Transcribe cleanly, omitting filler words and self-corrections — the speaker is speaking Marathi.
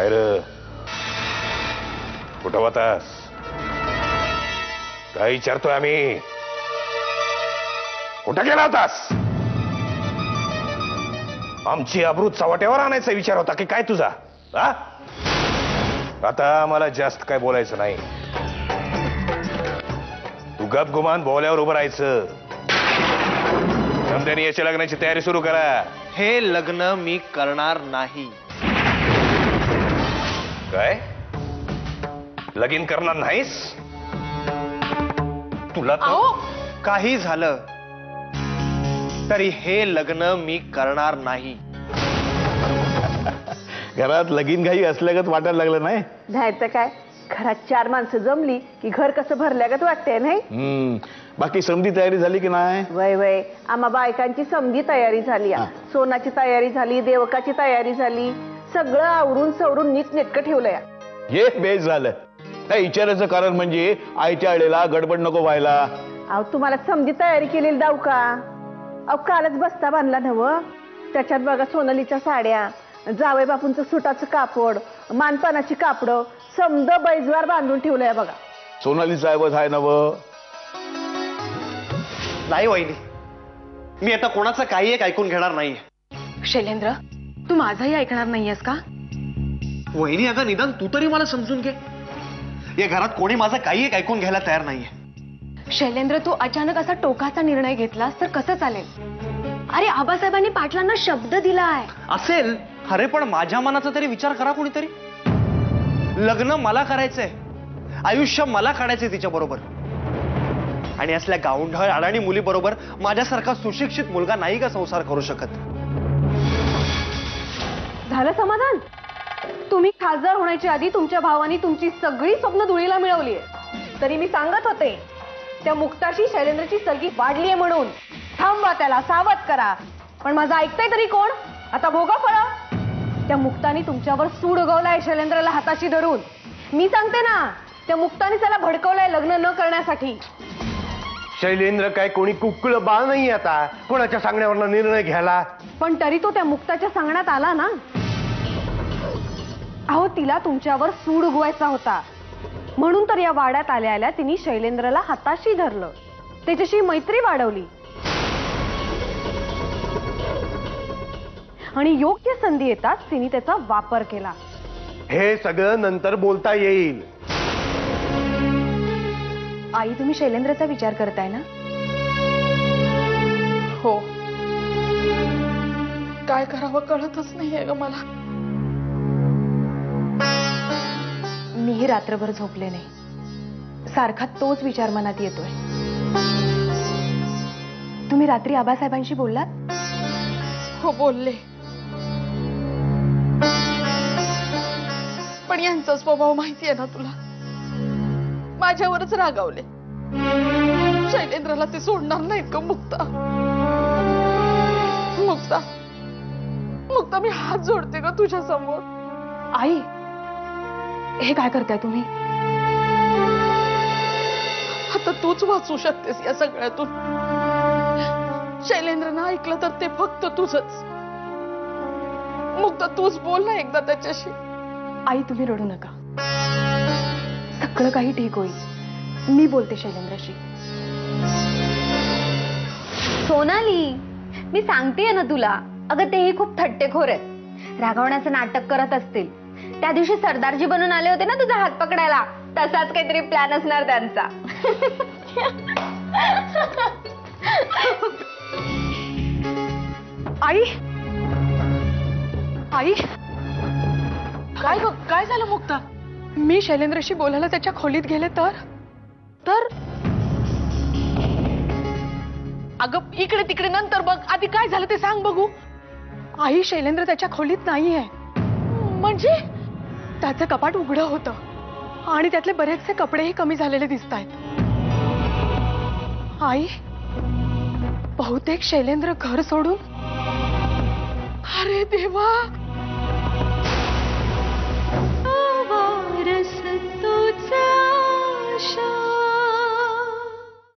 काय रे कुठं होतास? काय विचारतोय आम्ही? कुठं गेला होतास? आमची अब्रूत चव्हाट्यावर आणायचा विचार होता की काय तुझा? हा? आता मला जास्त काय बोलायचं नाही. तू गप गुमान बोल्यावर उभं राहायचं. समजाने याच्या लग्नाची तयारी सुरू करा. हे लग्न मी करणार नाही. काय? लगीन करणार नाहीस? तुला काही झालं तरी हे लग्न मी करणार नाही. घरात लगीन घाई असल्यागत वाटायला लागलं नाही? नाही तर काय, घरात 4 माणसं जमली की घर कसं भरल्यागत वाटतंय नाही? बाकी समधी तयारी झाली की नाही? वय वय, आम्हा बायकांची समधी तयारी झाली. सोनाची तयारी झाली, देवकाची तयारी झाली, सगळं आवरून सवरून नीट नेटकं ठेवलंय. हे बेस झालं. त्या विचाराचं कारण म्हणजे आईच्या आळेला गडबड नको व्हायला. अहो तुम्हाला समधी तयारी केलेली दाव का? अहो कालच बस्ता बांधला नव, त्याच्यात बघा सोनालीच्या साड्या, जावई बापूंचं सुटाचं कापड, मानपानाची कापडं, समद बैजवार बांधून ठेवलंय बघा. सोनालीचा ऐवज आहे नव? नाही वहिनी, मी आता कोणाचं काही एक ऐकून घेणार नाहीये. शैलेंद्र, तू माझंही ऐकणार नाहीयेस का? वहिनी अगं निदान तू तरी मला समजून घे. या घरात कोणी माझं काही एक ऐकून घ्यायला तयार नाहीये. शैलेंद्र, तू अचानक असा टोकाचा निर्णय घेतलास तर कसं चालेल? अरे आबासाहेबांनी पाटलांना शब्द दिलाय. असेल, अरे पण माझ्या मनाचा तरी विचार करा कोणीतरी. लग्न मला करायचंय, आयुष्य मला काढायचंय तिच्या बरोबर. आणि असल्या गावंढळ अडाणी मुली बरोबर माझ्यासारखा सुशिक्षित मुलगा नाही का संसार करू शकत? झालं समाधान? तुम्ही खासदार होण्याच्या आधी तुमच्या भावानी तुमची सगळी स्वप्न धुळीला मिळवली. तरी मी सांगत होते त्या मुक्ताशी शैलेंद्रची सलगी वाढलीये म्हणून. थांबवा त्याला, सावध करा. पण माझं ऐकतंय तरी कोण? आता भोगा फळं. त्या मुक्तानी तुमच्यावर सूड उगवलाय शैलेंद्रला हाताशी धरून. मी सांगते ना, त्या मुक्तानी त्याला भडकवलंय लग्न न करण्यासाठी. शैलेंद्र काय कोणी कुक्कुळ बाळ नाही आता कोणाच्या सांगण्यावर निर्णय घ्यायला. पण तरी तो त्या मुक्ताच्या सांगण्यात आला ना. अहो तिला तुमच्यावर सूड उगवायचा होता म्हणून तर या वाड्यात आल्या आल्या तिने शैलेंद्रला हाताशी धरलं, त्याच्याशी मैत्री वाढवली आणि योग्य संधी येताच तिने त्याचा वापर केला. हे सगळं नंतर बोलता येईल. आई, तुम्ही शैलेंद्रचा विचार करताय ना? हो. काय करावं कळतच नाहीये ग मला. मीही रात्रभर झोपले नाही. सारखा तोच विचार मनात येतोय. तुम्ही रात्री आबासाहेबांशी बोललात? हो बोलले, पण यांचा स्वभाव माहितीये ना तुला. माझ्यावरच रागावले. शैलेंद्रला ते सोडणार नाहीत का मुक्ता? मुक्ता, मुक्ता मी हात जोडते का तुझ्या समोर. आई, हे काय करताय तुम्ही? आता तूच वाचू शकतेस या सगळ्यातून. शैलेंद्रनं ऐकलं तर ते फक्त तुझंच. मुक्ता तूच बोल ना एकदा त्याच्याशी. आई, तुम्ही रडू नका. सगळं काही ठीक होईल. मी बोलते शैलेंद्रशी. सोनाली, मी सांगतेय ना तुला. अगं तेही खूप थट्टेखोर आहेत. रागवण्याचं नाटक करत असतील. त्या दिवशी सरदारजी बनून आले होते ना तुझा हात पकडायला, तसाच काहीतरी प्लॅन असणार त्यांचा. आई, आई, काय झालं मुक्ता? मी शैलेंद्रशी बोलायला त्याच्या खोलीत गेले तर अगं इकडे तिकडे नंतर बघ, आधी काय झालं ते सांग बघू. आई, शैलेंद्र त्याच्या खोलीत नाहीये. म्हणजे? त्याचं कपाट उघडं होतं आणि त्यातले बरेचसे कपडेही कमी झालेले दिसत आहेत. आई, बहुतेक शैलेंद्र घर सोडून. अरे देवा,